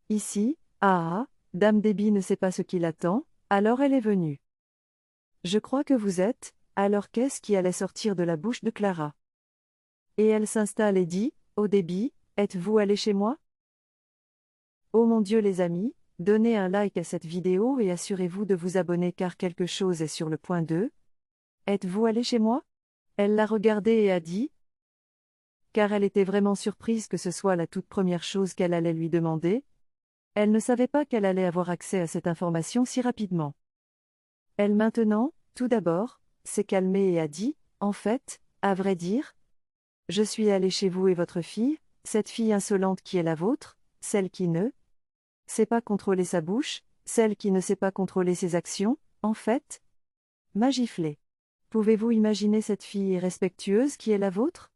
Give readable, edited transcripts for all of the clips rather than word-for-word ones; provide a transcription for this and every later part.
Ici, Dame Déby ne sait pas ce qui l'attend, alors elle est venue. Je crois que vous êtes, alors qu'est-ce qui allait sortir de la bouche de Clara? Et elle s'installe et dit, oh Déby, êtes-vous allé chez moi? Oh mon Dieu les amis, donnez un like à cette vidéo et assurez-vous de vous abonner car quelque chose est sur le point de. Êtes-vous allé chez moi? Elle l'a regardé et a dit. Car elle était vraiment surprise que ce soit la toute première chose qu'elle allait lui demander. Elle ne savait pas qu'elle allait avoir accès à cette information si rapidement. Elle maintenant, tout d'abord, s'est calmée et a dit, en fait, à vrai dire, je suis allée chez vous et votre fille, cette fille insolente qui est la vôtre, celle qui ne sait pas contrôler sa bouche, celle qui ne sait pas contrôler ses actions, en fait, m'a giflé. Pouvez-vous imaginer cette fille irrespectueuse qui est la vôtre?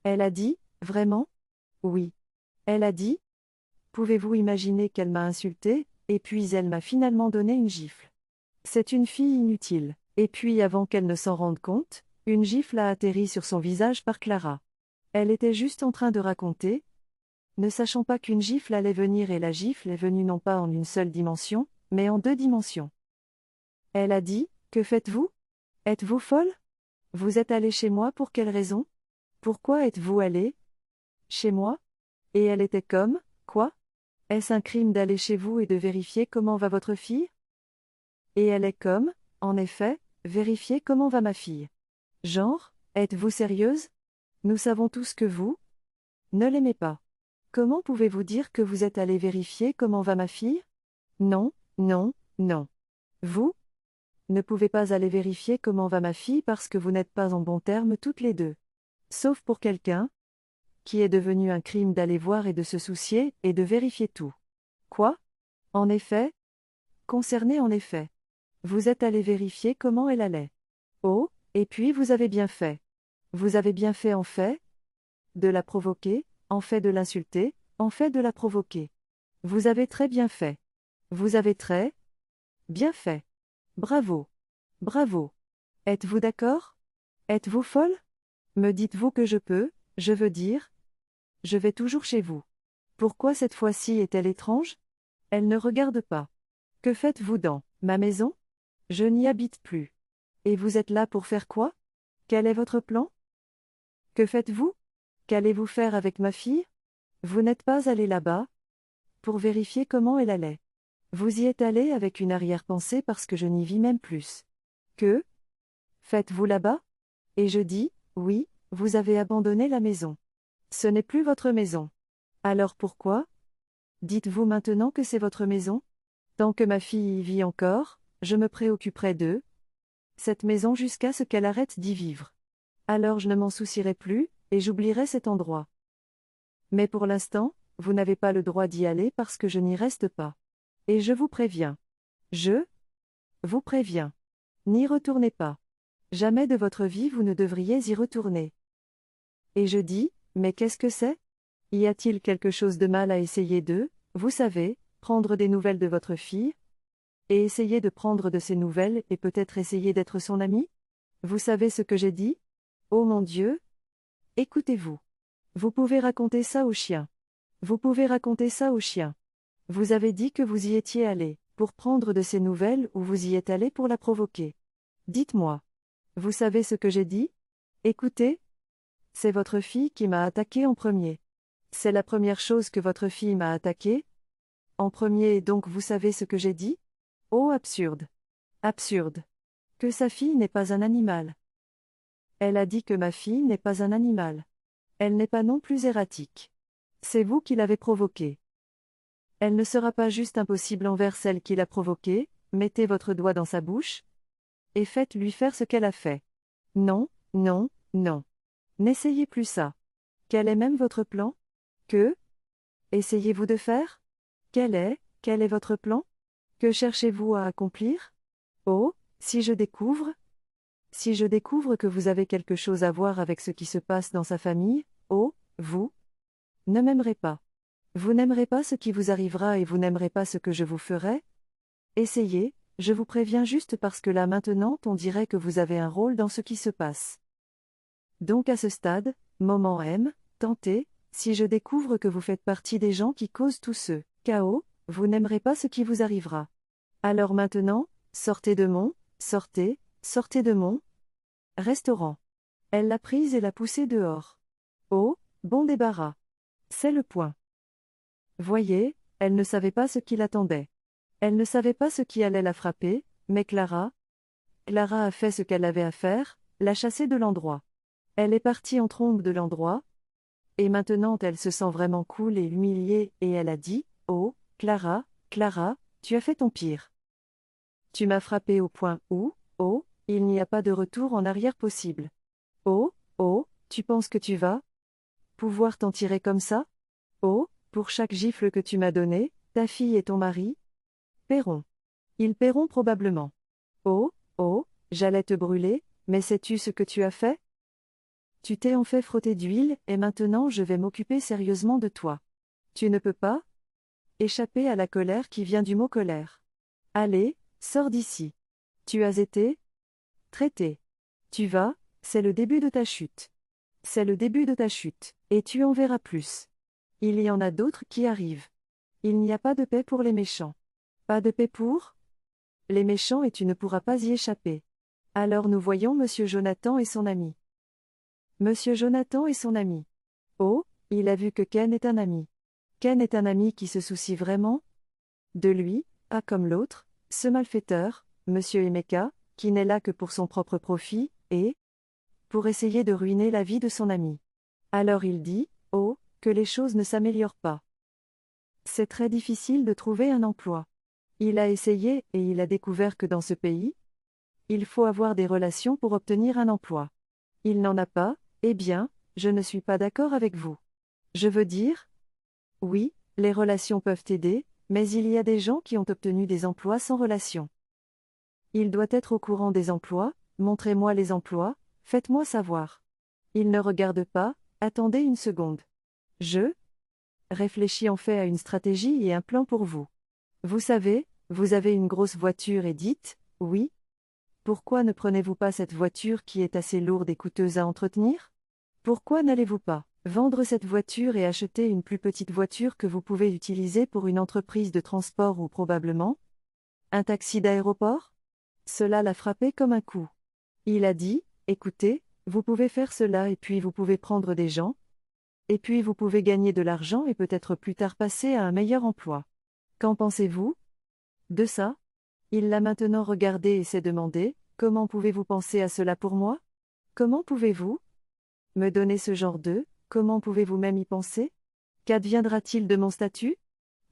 Elle a dit, vraiment? Oui. Elle a dit, pouvez-vous imaginer qu'elle m'a insulté, et puis elle m'a finalement donné une gifle. C'est une fille inutile. Et puis avant qu'elle ne s'en rende compte, une gifle a atterri sur son visage par Clara. Elle était juste en train de raconter, ne sachant pas qu'une gifle allait venir et la gifle est venue non pas en une seule dimension, mais en 2 dimensions. Elle a dit, que faites-vous? Êtes-vous folle? Vous êtes allée chez moi pour quelle raison? Pourquoi êtes-vous allée chez moi? Et elle était comme, quoi? Est-ce un crime d'aller chez vous et de vérifier comment va votre fille? Et elle est comme, en effet, vérifier comment va ma fille. Genre, êtes-vous sérieuse? Nous savons tous que vous ne l'aimez pas. Comment pouvez-vous dire que vous êtes allé vérifier comment va ma fille? Non, non, non. Vous ne pouvez pas aller vérifier comment va ma fille parce que vous n'êtes pas en bons termes toutes les deux. Sauf pour quelqu'un qui est devenu un crime d'aller voir et de se soucier et de vérifier tout. Quoi? En effet? Concerné en effet. Vous êtes allé vérifier comment elle allait. Oh, et puis vous avez bien fait. Vous avez bien fait en fait de la provoquer, en fait de l'insulter, en fait de la provoquer. Vous avez très bien fait. Vous avez très bien fait. Bravo. Bravo. Êtes-vous d'accord? Êtes-vous folle? Me dites-vous que je veux dire, je vais toujours chez vous. Pourquoi cette fois-ci est-elle étrange? Elle ne regarde pas. Que faites-vous dans ma maison? Je n'y habite plus. Et vous êtes là pour faire quoi? Quel est votre plan? Que faites-vous? Qu'allez-vous faire avec ma fille? Vous n'êtes pas allé là-bas pour vérifier comment elle allait. Vous y êtes allé avec une arrière-pensée parce que je n'y vis même plus. Que faites-vous là-bas? Et je dis, oui, vous avez abandonné la maison. Ce n'est plus votre maison. Alors pourquoi dites-vous maintenant que c'est votre maison? Tant que ma fille y vit encore, je me préoccuperai de cette maison jusqu'à ce qu'elle arrête d'y vivre. Alors je ne m'en soucierai plus, et j'oublierai cet endroit. Mais pour l'instant, vous n'avez pas le droit d'y aller parce que je n'y reste pas. Et je vous préviens. Je vous préviens. N'y retournez pas. Jamais de votre vie vous ne devriez y retourner. Et je dis, mais qu'est-ce que c'est? Y a-t-il quelque chose de mal à essayer de, vous savez, prendre des nouvelles de votre fille? Et essayer de prendre de ses nouvelles et peut-être essayer d'être son ami? Vous savez ce que j'ai dit? Oh mon Dieu! Écoutez-vous. Vous pouvez raconter ça au chien. Vous pouvez raconter ça au chien. Vous avez dit que vous y étiez allé pour prendre de ses nouvelles ou vous y êtes allé pour la provoquer. Dites-moi. Vous savez ce que j'ai dit? Écoutez. C'est votre fille qui m'a attaqué en premier. C'est la première chose que votre fille m'a attaqué en premier et donc vous savez ce que j'ai dit? Oh absurde. Absurde. Que sa fille n'est pas un animal. Elle a dit que ma fille n'est pas un animal. Elle n'est pas non plus erratique. C'est vous qui l'avez provoquée. Elle ne sera pas juste impossible envers celle qui l'a provoquée, mettez votre doigt dans sa bouche et faites-lui faire ce qu'elle a fait. Non, non, non. N'essayez plus ça. Quel est même votre plan? Que essayez-vous de faire? Quel est votre plan? Que cherchez-vous à accomplir? Oh, si je découvre que vous avez quelque chose à voir avec ce qui se passe dans sa famille, oh, vous ne m'aimerez pas. Vous n'aimerez pas ce qui vous arrivera et vous n'aimerez pas ce que je vous ferai? Essayez, je vous préviens juste parce que là maintenant on dirait que vous avez un rôle dans ce qui se passe. Donc à ce stade, moment M, tentez, si je découvre que vous faites partie des gens qui causent tout ce chaos, Vous n'aimerez pas ce qui vous arrivera. Alors maintenant, sortez de mon, sortez de mon restaurant. Elle l'a prise et l'a poussée dehors. Oh, bon débarras. C'est le point. Voyez, elle ne savait pas ce qui l'attendait. Elle ne savait pas ce qui allait la frapper, mais Clara a fait ce qu'elle avait à faire, l'a chassée de l'endroit. Elle est partie en trombe de l'endroit, et maintenant elle se sent vraiment cool et humiliée, et elle a dit, oh, Clara, tu as fait ton pire. Tu m'as frappé au point où, oh, il n'y a pas de retour en arrière possible. Oh, tu penses que tu vas pouvoir t'en tirer comme ça? Oh, pour chaque gifle que tu m'as donnée, ta fille et ton mari paieront. Ils paieront probablement. Oh, j'allais te brûler, mais sais-tu ce que tu as fait? Tu t'es en fait frotter d'huile, et maintenant je vais m'occuper sérieusement de toi. Tu ne peux pas échapper à la colère qui vient du mot colère. Allez, sors d'ici. Tu as été traité. Tu vas, c'est le début de ta chute. C'est le début de ta chute, et tu en verras plus. Il y en a d'autres qui arrivent. Il n'y a pas de paix pour les méchants. Pas de paix pour les méchants et tu ne pourras pas y échapper. Alors nous voyons Monsieur Jonathan et son ami. Monsieur Jonathan et son ami. Oh, il a vu que Ken est un ami. Ken est un ami qui se soucie vraiment de lui, comme l'autre, ce malfaiteur, Monsieur Emeka, qui n'est là que pour son propre profit, et pour essayer de ruiner la vie de son ami. Alors il dit, oh, que les choses ne s'améliorent pas. C'est très difficile de trouver un emploi. Il a essayé et il a découvert que dans ce pays, il faut avoir des relations pour obtenir un emploi. Il n'en a pas, eh bien, je ne suis pas d'accord avec vous. Je veux dire, oui, les relations peuvent aider, mais il y a des gens qui ont obtenu des emplois sans relations. Il doit être au courant des emplois, montrez-moi les emplois, faites-moi savoir. Il ne regarde pas, attendez une seconde. Je réfléchis en fait à une stratégie et un plan pour vous. Vous savez, vous avez une grosse voiture et dites, oui. Pourquoi ne prenez-vous pas cette voiture qui est assez lourde et coûteuse à entretenir? Pourquoi n'allez-vous pas vendre cette voiture et acheter une plus petite voiture que vous pouvez utiliser pour une entreprise de transport ou probablement un taxi d'aéroport? Cela l'a frappé comme un coup. Il a dit, écoutez, vous pouvez faire cela et puis vous pouvez prendre des gens, et puis vous pouvez gagner de l'argent et peut-être plus tard passer à un meilleur emploi. Qu'en pensez-vous de ça? Il l'a maintenant regardé et s'est demandé, comment pouvez-vous penser à cela pour moi? Comment pouvez-vous me donner ce genre de, comment pouvez-vous même y penser? Qu'adviendra-t-il de mon statut?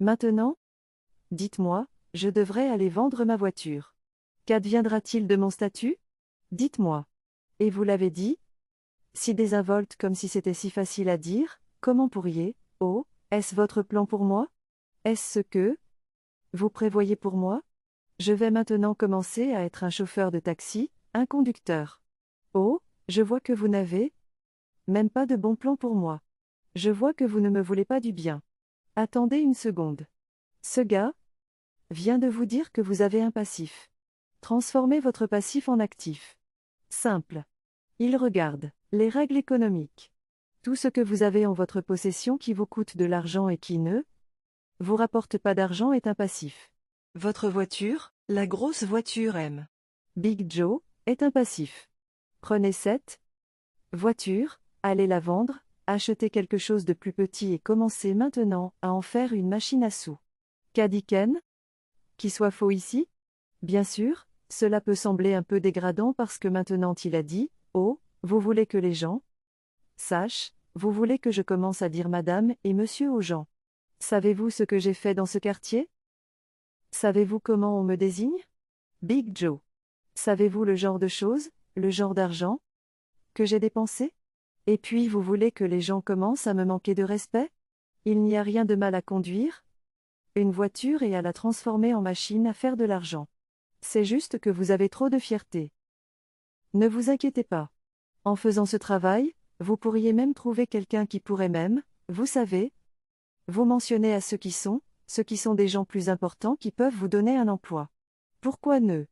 Maintenant? Dites-moi, je devrais aller vendre ma voiture. Qu'adviendra-t-il de mon statut? Dites-moi. Et vous l'avez dit? Si désinvolte comme si c'était si facile à dire, comment pourriez, oh, est-ce votre plan pour moi? Est-ce ce que vous prévoyez pour moi? Je vais maintenant commencer à être un chauffeur de taxi, un conducteur. Oh, je vois que vous n'avez même pas de bon plan pour moi. Je vois que vous ne me voulez pas du bien. Attendez une seconde. Ce gars vient de vous dire que vous avez un passif. Transformez votre passif en actif. Simple. Il regarde les règles économiques. Tout ce que vous avez en votre possession qui vous coûte de l'argent et qui ne vous rapporte pas d'argent est un passif. Votre voiture, la grosse voiture M. Big Joe, est un passif. Prenez cette voiture, allez la vendre, achetez quelque chose de plus petit et commencez maintenant à en faire une machine à sous. Qu'a dit Ken? Qu'il soit faux ici? Bien sûr, cela peut sembler un peu dégradant parce que maintenant il a dit, oh, vous voulez que les gens sachent, vous voulez que je commence à dire madame et monsieur aux gens. Savez-vous ce que j'ai fait dans ce quartier? Savez-vous comment on me désigne? Big Joe. Savez-vous le genre de choses, le genre d'argent que j'ai dépensé? Et puis vous voulez que les gens commencent à me manquer de respect? Il n'y a rien de mal à conduire une voiture et à la transformer en machine à faire de l'argent. C'est juste que vous avez trop de fierté. Ne vous inquiétez pas. En faisant ce travail, vous pourriez même trouver quelqu'un qui pourrait même, vous savez, vous mentionner à ceux qui sont des gens plus importants qui peuvent vous donner un emploi. Pourquoi ne